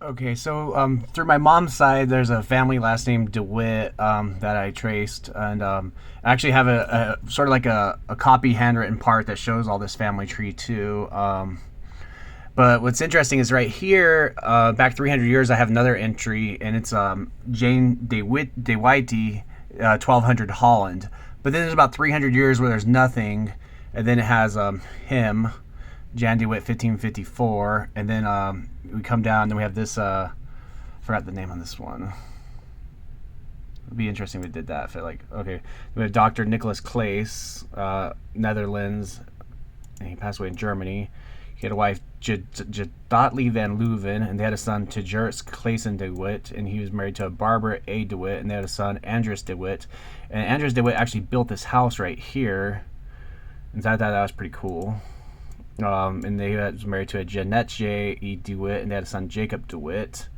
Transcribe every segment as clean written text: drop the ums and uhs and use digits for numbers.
Okay, so through my mom's side, there's a family last name DeWitt that I traced, and I actually have a sort of like a copy handwritten part that shows all this family tree too. But what's interesting is right here, back 300 years, I have another entry, and it's Jane De Wittie, 1200 Holland. But then there's about 300 years where there's nothing, and then it has him, Jan De Wittie, 1554, and then we come down, and then we have this. I forgot the name on this one. It'd be interesting if we did that. If it, like, okay, we have Dr. Nicholas Claes, Netherlands, and he passed away in Germany. He had a wife, Jadotli van Leuven, and they had a son, Tjurits Claesen de Witt, and he was married to Barbara A. de Witt, and they had a son, Andres de Witt. And Andres de Witt actually built this house right here, and I thought that was pretty cool. And they was married to a Jeanette J. E. DeWitt, and they had a son, Jacob DeWitt.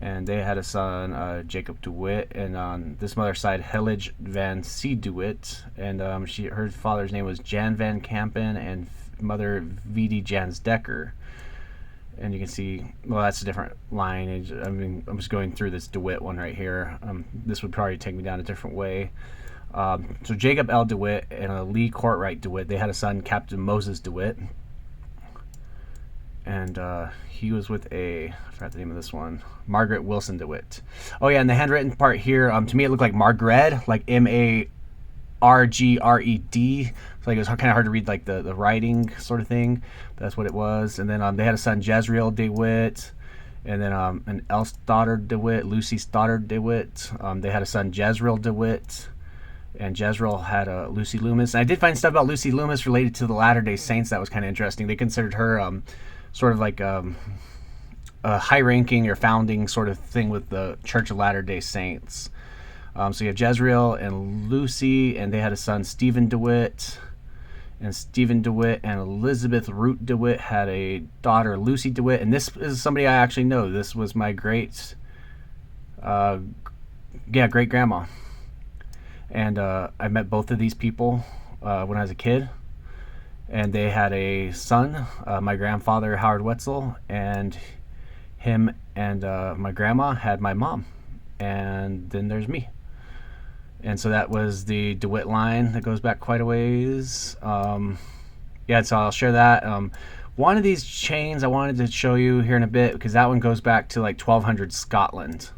And they had a son, Jacob DeWitt, and on this mother's side, Hellige van C. DeWitt, and her father's name was Jan van Kampen, and mother V.D. Jans Decker. And you can see, well, that's a different lineage. I mean, I'm just going through this DeWitt one right here. This would probably take me down a different way. So Jacob L. DeWitt and Lee Courtwright DeWitt, they had a son, Captain Moses DeWitt. And he was with I forgot the name of this one, Margaret Wilson DeWitt. Oh yeah, and the handwritten part here, to me it looked like Margaret, like Margred. So like it was kind of hard to read, like the writing sort of thing. But that's what it was. And then they had a son, Jezreel DeWitt, and then an Else daughter DeWitt, Lucy's daughter DeWitt. They had a son, Jezreel DeWitt, and Jezreel had Lucy Loomis. And I did find stuff about Lucy Loomis related to the Latter-day Saints that was kind of interesting. They considered her sort of like a high-ranking or founding sort of thing with the Church of Latter-day Saints. So you have Jezreel and Lucy, and they had a son, Stephen DeWitt. And Stephen DeWitt and Elizabeth Root DeWitt had a daughter, Lucy DeWitt. And this is somebody I actually know. This was my great grandma. And I met both of these people when I was a kid. And they had a son, my grandfather, Howard Wetzel, and him and my grandma had my mom. And then there's me. And so that was the DeWitt line that goes back quite a ways. Yeah, so I'll share that. One of these chains I wanted to show you here in a bit, because that one goes back to like 1200 Scotland.